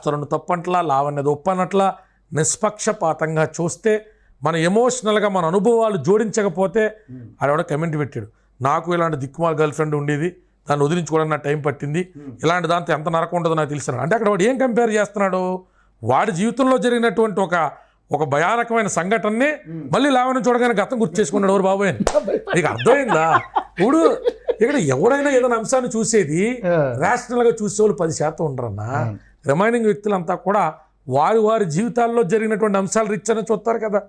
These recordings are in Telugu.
భాస్కరుని తప్పంట్లా, లావణ్యది ఒప్పనట్లా నిష్పక్షపాతంగా చూస్తే మన ఎమోషనల్గా మన అనుభవాలు జోడించకపోతే ఆడెవడ కమెంట్ పెట్టాడు, నాకు ఇలాంటి దిక్కుమాల గర్ల్ ఫ్రెండ్ ఉండేది, దాన్ని వదిలించుకోవడానికి నాకు టైం పట్టింది, ఇలాంటి దాంతో ఎంత నరకం ఉంటుందో నాకు తెలిసిన. అంటే అక్కడ వాడు ఏం కంపేర్ చేస్తున్నాడు, వాడి జీవితంలో జరిగినటువంటి ఒక భయానకమైన సంఘటనని మళ్ళీ లావణ్యం చూడగానే గతం గుర్తు చేసుకున్నాడు ఎవరు బాబోయ్ అని. నీకు అర్థమైందా? ఇప్పుడు ఇక్కడ ఎవరైనా ఏదైనా అంశాన్ని చూసేది రేషనల్గా చూసేవాళ్ళు 10% ఉండరన్నా. రిమైనింగ్ వ్యక్తులంతా కూడా వారి జీవితాల్లో జరిగినటువంటి అంశాలు రీత్యానే చూస్తారు కదా.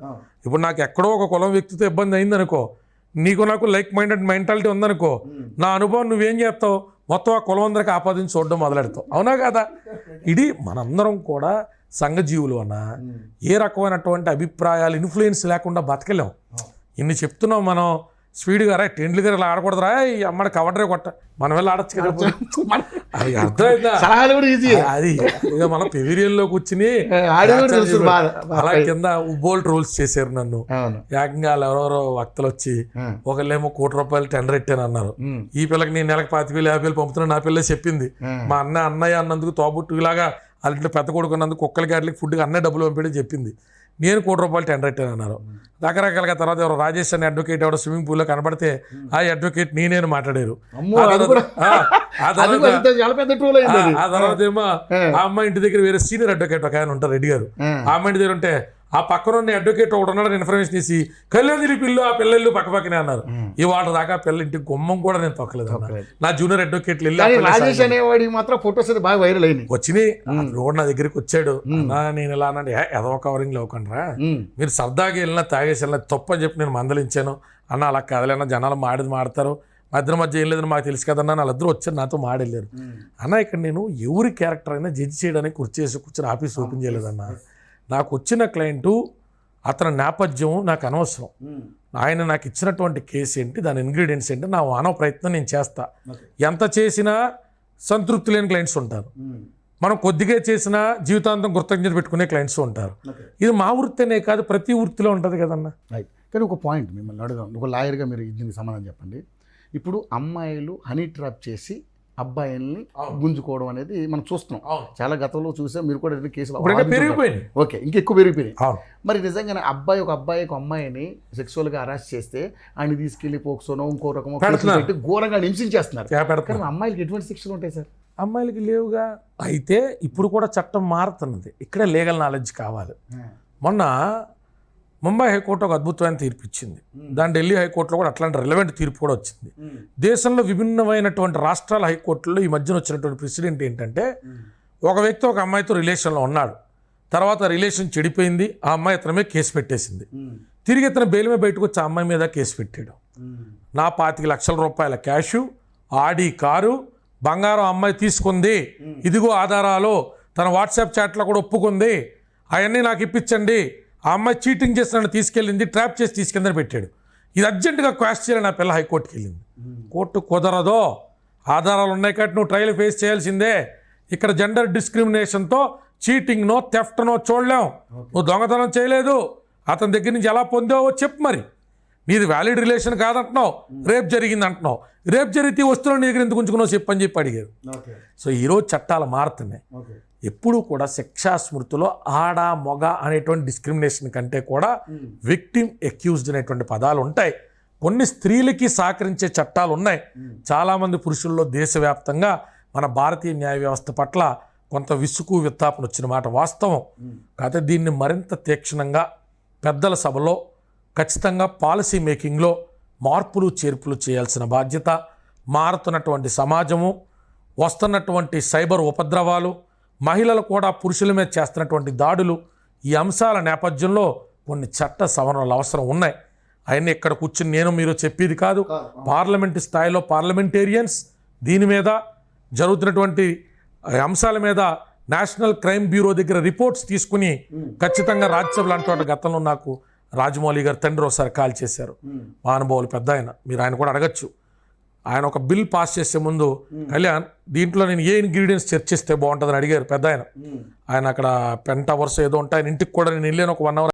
ఇప్పుడు నాకు ఎక్కడో ఒక కులం వ్యక్తితో ఇబ్బంది అయిందనుకో, నీకు నాకు లైక్ మైండెడ్ మెంటాలిటీ ఉందనుకో, నా అనుభవం నువ్వేం చేస్తావు, మొత్తం ఆ కులం అందరికి ఆపాదించి చూడడం మొదలెడతావు. అవునా కదా? ఇది మనందరం కూడా సంఘజీవులు అన్న ఏ రకమైనటువంటి అభిప్రాయాలు ఇన్ఫ్లుయెన్స్ లేకుండా బతకలేం. ఇన్ని చెప్తున్నాం మనం స్పీడ్గా రా టెండ్లు గారు ఇలా ఆడకూడదురా, ఈ అమ్మడి కవర్డరే కొట్ట, మనం వెళ్ళి ఆడచ్చు కదా. అది అర్థమైందా? అది ఇక మనం పెవిరియన్లో కూర్చుని అలా కింద బోల్డ్ రూల్స్ చేశారు నన్ను. ఏకంగా ఎవరెవరో వక్తలు వచ్చి ఒకళ్ళేమో ₹1,00,000 టెండర్ ఎట్టాను అన్నారు. ఈ పిల్లకి నేను నెలకు 25,000 50,000 పంపుతున్నా నా పిల్ల చెప్పింది. మా అన్నయ్య అన్నందుకు తోబుట్టు ఇలాగా వాళ్ళ పెద్ద కొడుకున్నందుకు కుక్కలకి వాటికి ఫుడ్కి అన్నీ డబ్బులు పంపించని చెప్పింది. నేను ₹1,00,000 టెండర్ ఎట్టాను అన్నారు. రకరకాలుగా తర్వాత ఎవరో రాజేష్ అనే అడ్వకేట్ ఎవరో స్విమ్మింగ్ పూల్లో కనబడితే ఆ అడ్వకేట్ నేనేను మాట్లాడారు. ఆ తర్వాత ఏమో ఆ అమ్మాయి ఇంటి దగ్గర వేరే సీనియర్ అడ్వకేట్ ఒక ఆయన ఉంటారు రెడ్డి గారు, ఆ అమ్మాయి ఇంటి దగ్గర ఉంటే ఆ పక్కన ఉన్న అడ్వకేట్ ఒకటి ఉన్నాడు ఇన్ఫర్మేషన్ తీసి కళ్యాణి పిల్లు ఆ పిల్లలు పక్కపక్కనే అన్నారు. ఈ వాటి దాకా పిల్లలు ఇంటికి గుమ్మం కూడా నేను తొక్కలేదు అన్న. నా జూనియర్ అడ్వకేట్లు వచ్చినాయి. రోడ్ నా దగ్గరికి వచ్చాడు, నేను ఇలా అన్నాడు, ఏదో కవరింగ్ లేకుండా మీరు సరదాగా వెళ్ళినా తాగేసి వెళ్ళినా తప్పని చెప్పి నేను మందలించాను అన్న. అలా కదలేనా జనాలు మాడతారు, మధ్య ఏం లేదని మాకు తెలుసు కదన్నా. వాళ్ళిద్దరూ వచ్చారు నాతో మాడెళ్ళారు అన్న. ఇక్కడ నేను ఎవరి క్యారెక్టర్ అయినా జడ్జి చేయడానికి కూర్చొని ఆఫీస్ ఓపెన్ చేయలేదన్నా. నాకు వచ్చిన క్లయింటు అతని నేపథ్యం నాకు అనవసరం. ఆయన నాకు ఇచ్చినటువంటి కేసు ఏంటి, దాని ఇంగ్రీడియంట్స్ ఏంటి, నా మానవ ప్రయత్నం నేను చేస్తా. ఎంత చేసినా సంతృప్తి లేని క్లయింట్స్ ఉంటారు, మనం కొద్దిగా చేసినా జీవితాంతం కృతజ్ఞత పెట్టుకునే క్లయింట్స్ ఉంటారు. ఇది మా వృత్తినే కాదు, ప్రతి వృత్తిలో ఉంటుంది కదన్నా. కానీ ఒక పాయింట్ మిమ్మల్ని అడుగుదాం, ఒక లాయర్గా మీరు దీనికి సమాధానం చెప్పండి. ఇప్పుడు అమ్మాయిలు హనీ ట్రాప్ చేసి అబ్బాయిల్ని గుంజుకోవడం అనేది మనం చూస్తున్నాం, చాలా గతంలో చూసాం, మీరు కూడా కేసులు పెరిగిపోయింది. ఓకే, ఇంకెక్కువ పెరిగిపోయినాయి. మరి నిజంగానే ఒక అబ్బాయికి అమ్మాయిని సెక్సువల్గా అరెస్ట్ చేస్తే ఆయన తీసుకెళ్లి పోక్సోనో ఇంకో రకమో పెట్టి ఘోరంగా హింసించేస్తున్నారు. కానీ అమ్మాయిలకి ఎటువంటి శిక్షలు ఉంటాయి సార్? అమ్మాయిలకి లేవుగా. అయితే ఇప్పుడు కూడా చట్టం మారుతున్నది, ఇక్కడే లీగల్ నాలెడ్జ్ కావాలి. మొన్న ముంబై హైకోర్టు ఒక అద్భుతమైన తీర్పు ఇచ్చింది, దాని ఢిల్లీ హైకోర్టులో కూడా అట్లాంటి రిలవెంట్ తీర్పు కూడా వచ్చింది. దేశంలో విభిన్నమైనటువంటి రాష్ట్రాల హైకోర్టుల్లో ఈ మధ్యన వచ్చినటువంటి ప్రెసిడెంట్ ఏంటంటే, ఒక వ్యక్తి ఒక అమ్మాయితో రిలేషన్లో ఉన్నాడు, తర్వాత రిలేషన్ చెడిపోయింది, ఆ అమ్మాయి అతని మీద కేసు పెట్టేసింది. తిరిగి ఇతను బెయిల్ మీద బయటకు వచ్చి ఆ అమ్మాయి మీద కేసు పెట్టాడు. నా ₹25,00,000 క్యాషు, ఆడి కారు, బంగారం అమ్మాయి తీసుకుంది, ఇదిగో ఆధారాలు, తన వాట్సాప్ చాట్లో కూడా ఒప్పుకుంది, అవన్నీ నాకు ఇప్పించండి, ఆ అమ్మాయి చీటింగ్ చేసిన తీసుకెళ్ళింది, ట్రాప్ చేసి తీసుకెళ్ళని పెట్టాడు. ఇది అర్జెంటుగా క్వాష్ చేయాలి. నా పిల్ల హైకోర్టుకి వెళ్ళింది. కోర్టు కుదరదో, ఆధారాలు ఉన్నాయి కాబట్టి నువ్వు ట్రయల్ ఫేస్ చేయాల్సిందే. ఇక్కడ జెండర్ డిస్క్రిమినేషన్తో చీటింగ్నో థెఫ్ట్నో చూడలేం. నువ్వు దొంగతనం చేయలేదు, అతని దగ్గర నుంచి ఎలా పొందావో చెప్పు. మరి నీది వ్యాలిడ్ రిలేషన్ కాదంటున్నావు, రేప్ జరిగింది అంటున్నావు, రేప్ జరిగితే వస్తువులు నీ దగ్గర ఎందుకు ఉంచుకున్నావు చెప్పని చెప్పి అడిగారు. సో ఈరోజు చట్టాలు మారుతున్నాయి. ఎప్పుడు కూడా శిక్షా స్మృతిలో ఆడ మొగ అనేటువంటి డిస్క్రిమినేషన్ కంటే కూడా విక్టిమ్ అక్యూజ్డ్ అనేటువంటి పదాలు ఉంటాయి. కొన్ని స్త్రీలకి సహకరించే చట్టాలు ఉన్నాయి. చాలామంది పురుషుల్లో దేశవ్యాప్తంగా మన భారతీయ న్యాయ వ్యవస్థ పట్ల కొంత విసుగు విత్తాపన వచ్చిన మాట వాస్తవం. కాకపోతే దీన్ని మరింత తీక్షణంగా పెద్దల సభలో ఖచ్చితంగా పాలసీ మేకింగ్లో మార్పులు చేర్పులు చేయాల్సిన బాధ్యత, మారుతున్నటువంటి సమాజము, వస్తున్నటువంటి సైబర్ ఉపద్రవాలు, మహిళలు కూడా పురుషుల మీద చేస్తున్నటువంటి దాడులు, ఈ అంశాల నేపథ్యంలో కొన్ని చట్ట సవరణలు అవసరం ఉన్నాయి. అవన్నీ ఇక్కడ కూర్చుని నేను మీరు చెప్పేది కాదు. పార్లమెంటు స్థాయిలో పార్లమెంటేరియన్స్ దీని మీద జరుగుతున్నటువంటి అంశాల మీద నేషనల్ క్రైమ్ బ్యూరో దగ్గర రిపోర్ట్స్ తీసుకుని ఖచ్చితంగా రాజ్యసభ లాంటి గతంలో నాకు రాజమౌళి గారు తండ్రి ఒకసారి కాల్ చేశారు, మహానుభావులు పెద్ద ఆయన, మీరు ఆయన కూడా అడగచ్చు. ఆయన ఒక బిల్ పాస్ చేసే ముందు, కళ్యాణ్ దీంట్లో నేను ఏ ఇంగ్రీడియంట్స్ చర్చిస్తే బాగుంటుందని అడిగారు పెద్ద ఆయన. ఆయన అక్కడ పెంట్ అవర్స్ ఏదో ఉంటాయి, ఆయన ఇంటికి కూడా నేను వెళ్ళాను ఒక 1 hour